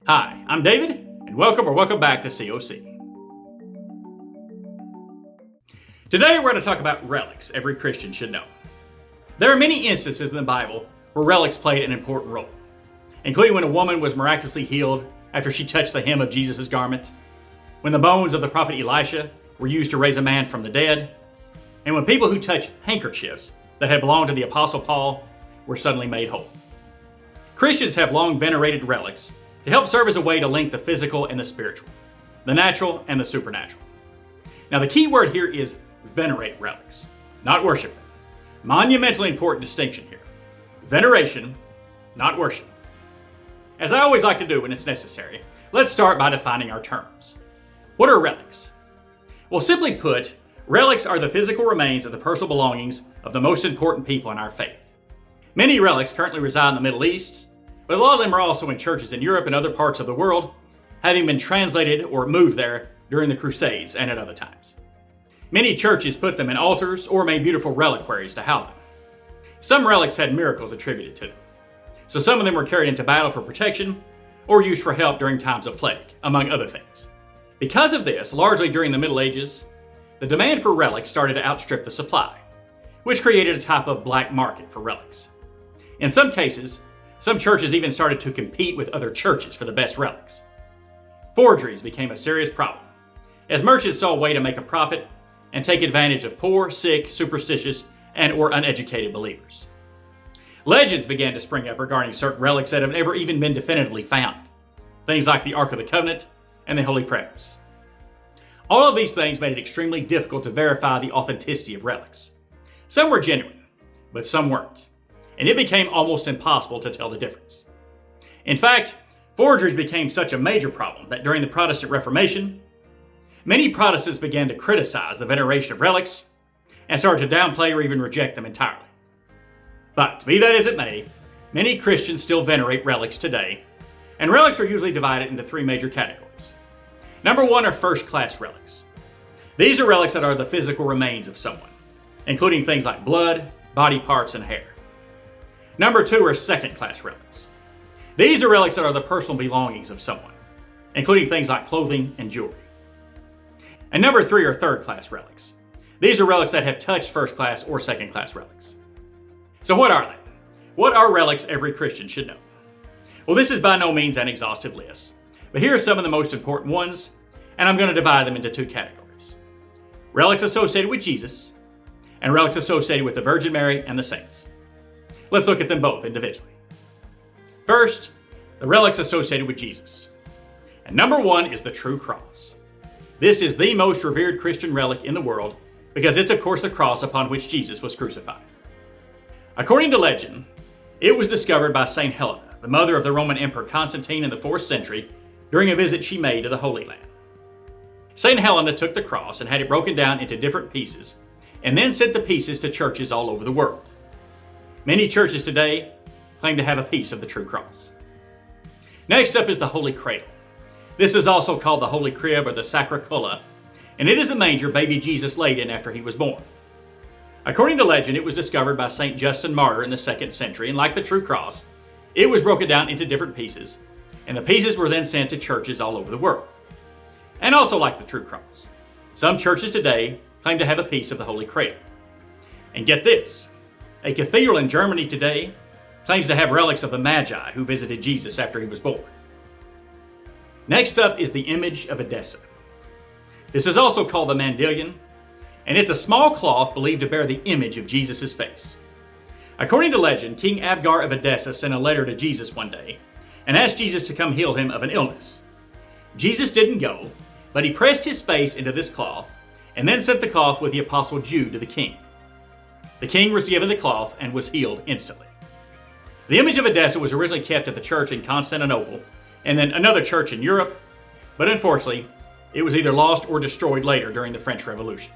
Hi, I'm David, and welcome back to COC. Today we're going to talk about relics every Christian should know. There are many instances in the Bible where relics played an important role, including when a woman was miraculously healed after she touched the hem of Jesus' garment, when the bones of the prophet Elisha were used to raise a man from the dead, and when people who touched handkerchiefs that had belonged to the Apostle Paul were suddenly made whole. Christians have long venerated relics to help serve as a way to link the physical and the spiritual, the natural and the supernatural. Now the key word here is venerate relics, not worship them. Monumentally important distinction here. Veneration, not worship. As I always like to do when it's necessary, let's start by defining our terms. What are relics? Well, simply put, relics are the physical remains of the personal belongings of the most important people in our faith. Many relics currently reside in the Middle East, but a lot of them are also in churches in Europe and other parts of the world, having been translated or moved there during the Crusades and at other times. Many churches put them in altars or made beautiful reliquaries to house them. Some relics had miracles attributed to them, so some of them were carried into battle for protection or used for help during times of plague, among other things. Because of this, largely during the Middle Ages, the demand for relics started to outstrip the supply, which created a type of black market for relics. In some cases, some churches even started to compete with other churches for the best relics. Forgeries became a serious problem, as merchants saw a way to make a profit and take advantage of poor, sick, superstitious, and/or uneducated believers. Legends began to spring up regarding certain relics that have never even been definitively found, things like the Ark of the Covenant and the Holy Preface. All of these things made it extremely difficult to verify the authenticity of relics. Some were genuine, but some weren't, and it became almost impossible to tell the difference. In fact, forgeries became such a major problem that during the Protestant Reformation, many Protestants began to criticize the veneration of relics and started to downplay or even reject them entirely. But be that as it may, many Christians still venerate relics today, and relics are usually divided into three major categories. Number one are first-class relics. These are relics that are the physical remains of someone, including things like blood, body parts, and hair. Number two are second-class relics. These are relics that are the personal belongings of someone, including things like clothing and jewelry. And number three are third-class relics. These are relics that have touched first-class or second-class relics. So what are they? What are relics every Christian should know? Well, this is by no means an exhaustive list, but here are some of the most important ones, and I'm going to divide them into two categories. Relics associated with Jesus, and relics associated with the Virgin Mary and the saints. Let's look at them both individually. First, the relics associated with Jesus. And number one is the true cross. This is the most revered Christian relic in the world because it's, of course, the cross upon which Jesus was crucified. According to legend, it was discovered by St. Helena, the mother of the Roman Emperor Constantine in the 4th century, during a visit she made to the Holy Land. St. Helena took the cross and had it broken down into different pieces, and then sent the pieces to churches all over the world. Many churches today claim to have a piece of the true cross. Next up is the Holy Cradle. This is also called the Holy Crib or the Sacra Culla, and it is the manger baby Jesus laid in after he was born. According to legend, it was discovered by St. Justin Martyr in the 2nd century, and like the true cross, it was broken down into different pieces, and the pieces were then sent to churches all over the world. And also like the true cross, some churches today claim to have a piece of the Holy Cradle. And get this, a cathedral in Germany today claims to have relics of the Magi who visited Jesus after he was born. Next up is the image of Edessa. This is also called the Mandilion, and it's a small cloth believed to bear the image of Jesus' face. According to legend, King Abgar of Edessa sent a letter to Jesus one day and asked Jesus to come heal him of an illness. Jesus didn't go, but he pressed his face into this cloth and then sent the cloth with the apostle Jude to the king. The king was given the cloth and was healed instantly. The image of Edessa was originally kept at the church in Constantinople and then another church in Europe, but unfortunately, it was either lost or destroyed later during the French Revolution.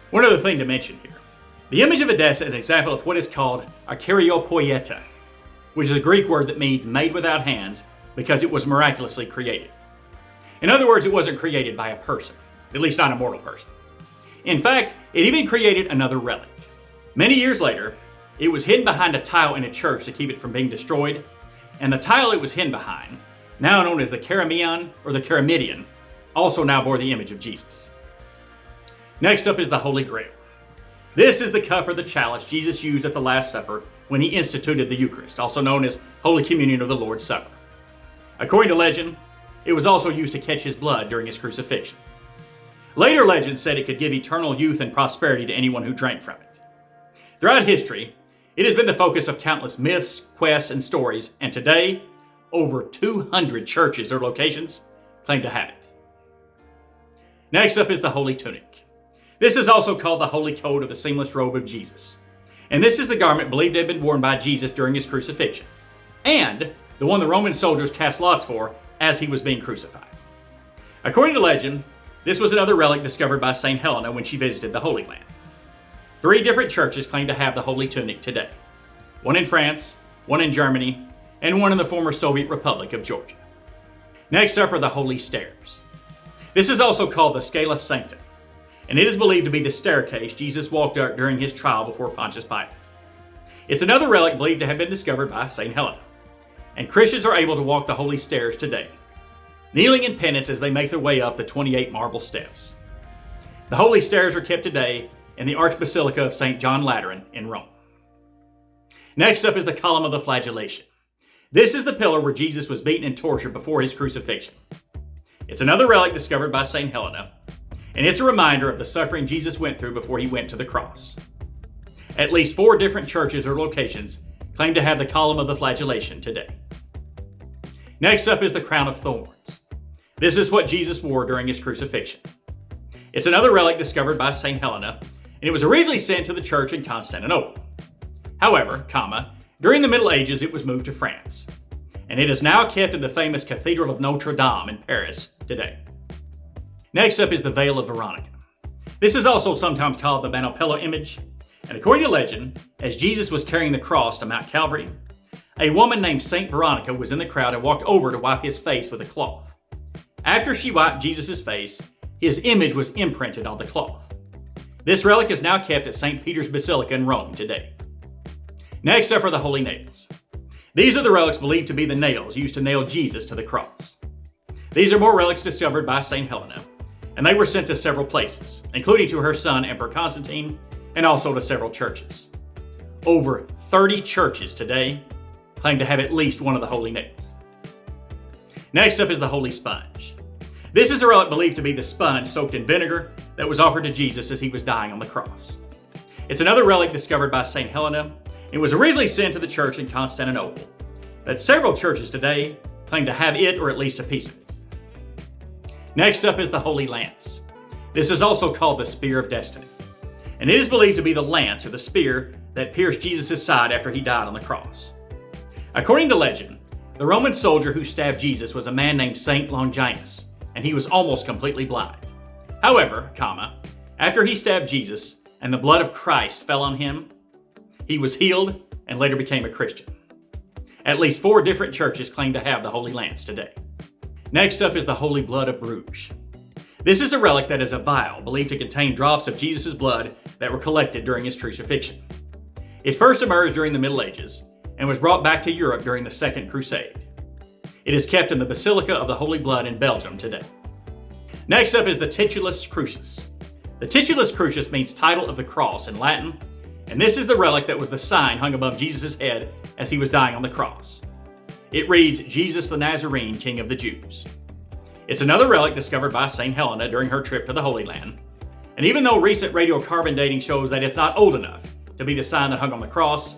One other thing to mention here. The image of Edessa is an example of what is called a karyopoieta, which is a Greek word that means made without hands because it was miraculously created. In other words, it wasn't created by a person, at least not a mortal person. In fact, it even created another relic. Many years later, it was hidden behind a tile in a church to keep it from being destroyed, and the tile it was hidden behind now known as the Caramion or the Caramidion, also now bore the image of Jesus. Next up is the Holy Grail. This is the cup or the chalice Jesus used at the Last Supper when he instituted the Eucharist, also known as Holy Communion or the Lord's Supper. According to legend, it was also used to catch his blood during his crucifixion. Later legends said it could give eternal youth and prosperity to anyone who drank from it. Throughout history, it has been the focus of countless myths, quests, and stories, and today, over 200 churches or locations claim to have it. Next up is the Holy Tunic. This is also called the Holy Coat or the Seamless Robe of Jesus. And this is the garment believed to have been worn by Jesus during his crucifixion, and the one the Roman soldiers cast lots for as he was being crucified. According to legend, this was another relic discovered by St. Helena when she visited the Holy Land. 3 different churches claim to have the Holy Tunic today. One in France, one in Germany, and one in the former Soviet Republic of Georgia. Next up are the Holy Stairs. This is also called the Scala Sancta, and it is believed to be the staircase Jesus walked up during his trial before Pontius Pilate. It's another relic believed to have been discovered by St. Helena, and Christians are able to walk the Holy Stairs today, kneeling in penance as they make their way up the 28 marble steps. The Holy Stairs are kept today in the Archbasilica of St. John Lateran in Rome. Next up is the Column of the Flagellation. This is the pillar where Jesus was beaten and tortured before his crucifixion. It's another relic discovered by St. Helena, and it's a reminder of the suffering Jesus went through before he went to the cross. At least 4 different churches or locations claim to have the Column of the Flagellation today. Next up is the Crown of Thorns. This is what Jesus wore during his crucifixion. It's another relic discovered by St. Helena, and it was originally sent to the church in Constantinople. However, during the Middle Ages it was moved to France, and it is now kept in the famous Cathedral of Notre Dame in Paris today. Next up is the Veil of Veronica. This is also sometimes called the Manopello image, and according to legend, as Jesus was carrying the cross to Mount Calvary, a woman named Saint Veronica was in the crowd and walked over to wipe his face with a cloth. After she wiped Jesus' face, his image was imprinted on the cloth. This relic is now kept at St. Peter's Basilica in Rome today. Next up are the Holy Nails. These are the relics believed to be the nails used to nail Jesus to the cross. These are more relics discovered by St. Helena, and they were sent to several places, including to her son Emperor Constantine, and also to several churches. Over 30 churches today claim to have at least one of the holy nails. Next up is the Holy Sponge. This is a relic believed to be the sponge soaked in vinegar that was offered to Jesus as he was dying on the cross. It's another relic discovered by St. Helena. It was originally sent to the church in Constantinople, but several churches today claim to have it or at least a piece of it. Next up is the Holy Lance. This is also called the Spear of Destiny, and it is believed to be the lance or the spear that pierced Jesus' side after he died on the cross. According to legend, the Roman soldier who stabbed Jesus was a man named Saint Longinus, and he was almost completely blind. However, after he stabbed Jesus and the blood of Christ fell on him, he was healed and later became a Christian. At least 4 different churches claim to have the Holy Lance today. Next up is the Holy Blood of Bruges. This is a relic that is a vial believed to contain drops of Jesus' blood that were collected during his crucifixion. It first emerged during the Middle Ages and was brought back to Europe during the Second Crusade. It is kept in the Basilica of the Holy Blood in Belgium today. Next up is the Titulus Crucis. The Titulus Crucis means title of the cross in Latin, and this is the relic that was the sign hung above Jesus' head as he was dying on the cross. It reads, Jesus the Nazarene, King of the Jews. It's another relic discovered by St. Helena during her trip to the Holy Land, and even though recent radiocarbon dating shows that it's not old enough to be the sign that hung on the cross,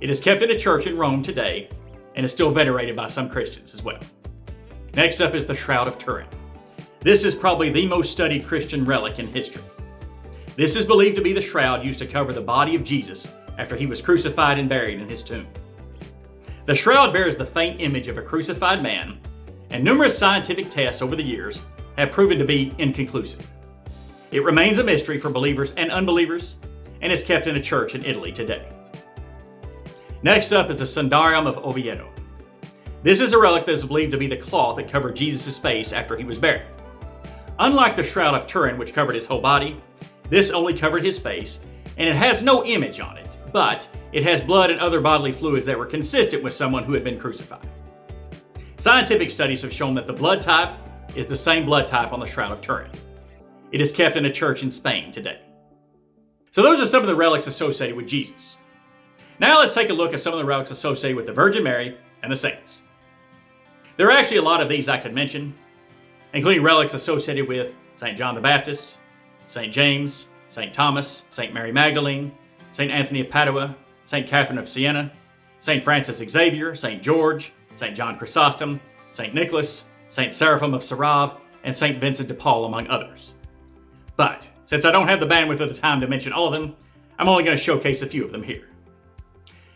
it is kept in a church in Rome today and is still venerated by some Christians as well. Next up is the Shroud of Turin. This is probably the most studied Christian relic in history. This is believed to be the shroud used to cover the body of Jesus after he was crucified and buried in his tomb. The shroud bears the faint image of a crucified man, and numerous scientific tests over the years have proven to be inconclusive. It remains a mystery for believers and unbelievers, and is kept in a church in Italy today. Next up is the Sundarium of Oviedo. This is a relic that is believed to be the cloth that covered Jesus' face after he was buried. Unlike the Shroud of Turin, which covered his whole body, this only covered his face, and it has no image on it, but it has blood and other bodily fluids that were consistent with someone who had been crucified. Scientific studies have shown that the blood type is the same blood type on the Shroud of Turin. It is kept in a church in Spain today. So those are some of the relics associated with Jesus. Now let's take a look at some of the relics associated with the Virgin Mary and the saints. There are actually a lot of these I could mention, including relics associated with St. John the Baptist, St. James, St. Thomas, St. Mary Magdalene, St. Anthony of Padua, St. Catherine of Siena, St. Francis Xavier, St. George, St. John Chrysostom, St. Nicholas, St. Seraphim of Sarov, and St. Vincent de Paul, among others. But since I don't have the bandwidth or the time to mention all of them, I'm only going to showcase a few of them here.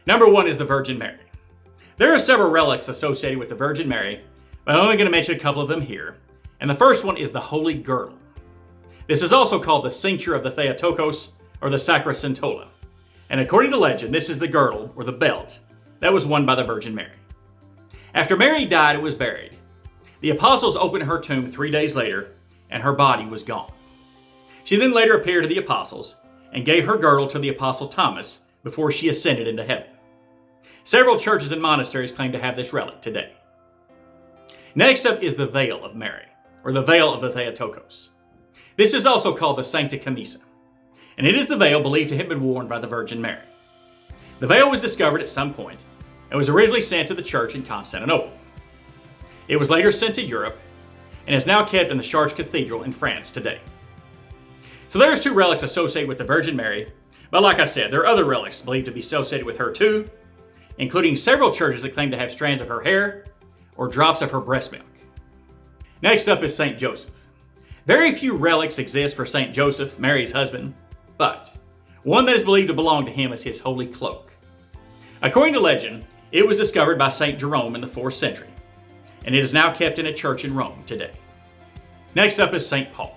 Number one is the Virgin Mary. There are several relics associated with the Virgin Mary, but I'm only going to mention a couple of them here. And the first one is the Holy Girdle. This is also called the cincture of the Theotokos, or the Sacra Centola. And according to legend, this is the girdle, or the belt, that was worn by the Virgin Mary. After Mary died and was buried, the apostles opened her tomb 3 days later, and her body was gone. She then later appeared to the apostles and gave her girdle to the apostle Thomas before she ascended into heaven. Several churches and monasteries claim to have this relic today. Next up is the veil of Mary, or the veil of the Theotokos. This is also called the Sancta Camisa, and it is the veil believed to have been worn by the Virgin Mary. The veil was discovered at some point and was originally sent to the church in Constantinople. It was later sent to Europe and is now kept in the Chartres Cathedral in France today. So there's two relics associated with the Virgin Mary, but like I said, there are other relics believed to be associated with her too, including several churches that claim to have strands of her hair or drops of her breast milk. Next up is St. Joseph. Very few relics exist for St. Joseph, Mary's husband, but one that is believed to belong to him is his holy cloak. According to legend, it was discovered by St. Jerome in the 4th century, and it is now kept in a church in Rome today. Next up is St. Paul.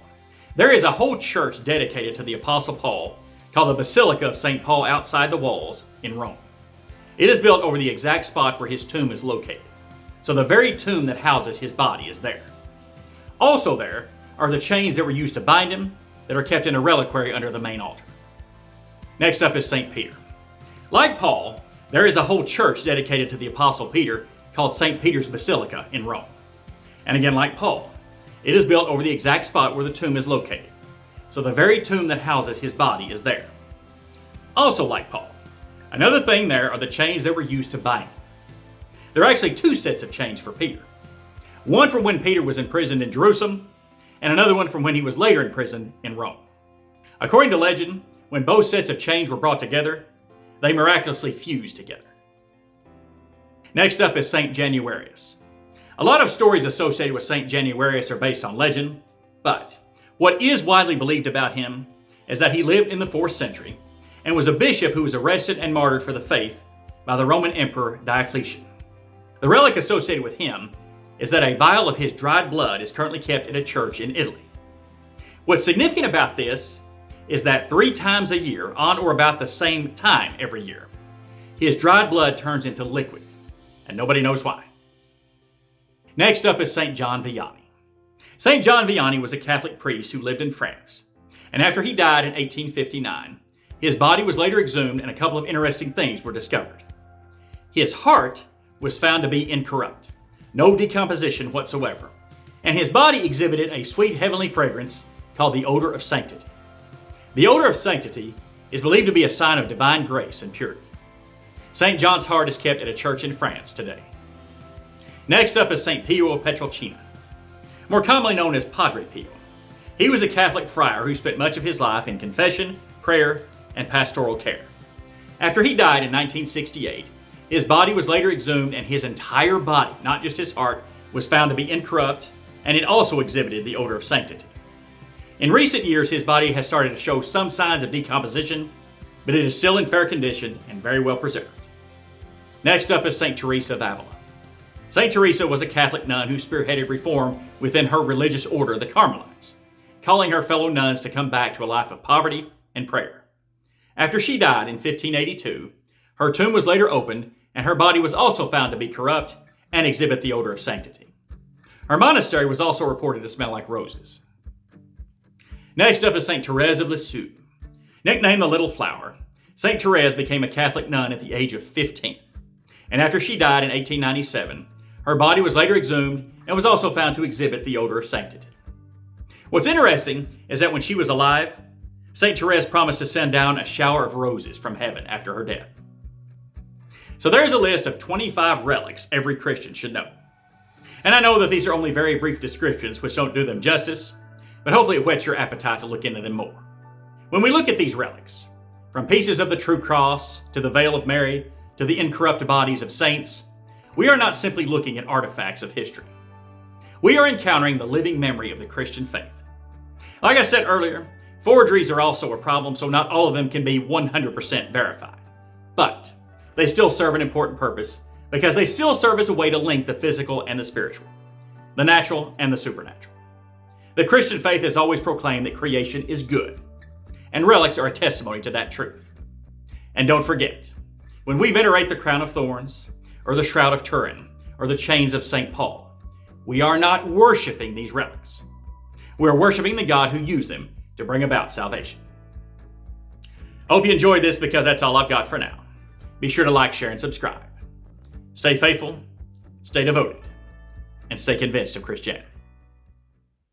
There is a whole church dedicated to the Apostle Paul called the Basilica of St. Paul outside the walls in Rome. It is built over the exact spot where his tomb is located, so the very tomb that houses his body is there. Also there are the chains that were used to bind him that are kept in a reliquary under the main altar. Next up is St. Peter. Like Paul, there is a whole church dedicated to the Apostle Peter called St. Peter's Basilica in Rome. And again, like Paul, it is built over the exact spot where the tomb is located, so the very tomb that houses his body is there. Also like Paul, another thing there are the chains that were used to bind him. There are actually two sets of chains for Peter. One from when Peter was imprisoned in Jerusalem, and another one from when he was later imprisoned in Rome. According to legend, when both sets of chains were brought together, they miraculously fused together. Next up is St. Januarius. A lot of stories associated with St. Januarius are based on legend, but what is widely believed about him is that he lived in the 4th century and was a bishop who was arrested and martyred for the faith by the Roman Emperor Diocletian. The relic associated with him is that a vial of his dried blood is currently kept in a church in Italy. What's significant about this is that 3 times a year, on or about the same time every year, his dried blood turns into liquid, and nobody knows why. Next up is St. John Vianney. St. John Vianney was a Catholic priest who lived in France, and after he died in 1859, his body was later exhumed and a couple of interesting things were discovered. His heart was found to be incorrupt, no decomposition whatsoever, and his body exhibited a sweet heavenly fragrance called the odor of sanctity. The odor of sanctity is believed to be a sign of divine grace and purity. St. John's heart is kept at a church in France today. Next up is St. Pio of Pietrelcina, more commonly known as Padre Pio. He was a Catholic friar who spent much of his life in confession, prayer, and pastoral care. After he died in 1968, his body was later exhumed and his entire body, not just his heart, was found to be incorrupt, and it also exhibited the odor of sanctity. In recent years, his body has started to show some signs of decomposition, but it is still in fair condition and very well preserved. Next up is St. Teresa of Avila. St. Teresa was a Catholic nun who spearheaded reform within her religious order, the Carmelites, calling her fellow nuns to come back to a life of poverty and prayer. After she died in 1582, her tomb was later opened and her body was also found to be corrupt and exhibit the odor of sanctity. Her monastery was also reported to smell like roses. Next up is St. Therese of Lisieux. Nicknamed the Little Flower, St. Therese became a Catholic nun at the age of 15. And after she died in 1897, Her body was later exhumed and was also found to exhibit the odor of sanctity. What's interesting is that when she was alive, St. Therese promised to send down a shower of roses from heaven after her death. So there's a list of 25 relics every Christian should know. And I know that these are only very brief descriptions which don't do them justice, but hopefully it whets your appetite to look into them more. When we look at these relics, from pieces of the true cross to the veil of Mary to the incorrupt bodies of saints, we are not simply looking at artifacts of history. We are encountering the living memory of the Christian faith. Like I said earlier, forgeries are also a problem, so not all of them can be 100% verified. But they still serve an important purpose because they still serve as a way to link the physical and the spiritual, the natural and the supernatural. The Christian faith has always proclaimed that creation is good, and relics are a testimony to that truth. And don't forget, when we venerate the crown of thorns, or the shroud of Turin, or the chains of St. Paul, we are not worshiping these relics. We are worshiping the God who used them to bring about salvation. I hope you enjoyed this because that's all I've got for now. Be sure to like, share, and subscribe. Stay faithful, stay devoted, and stay convinced of Christianity.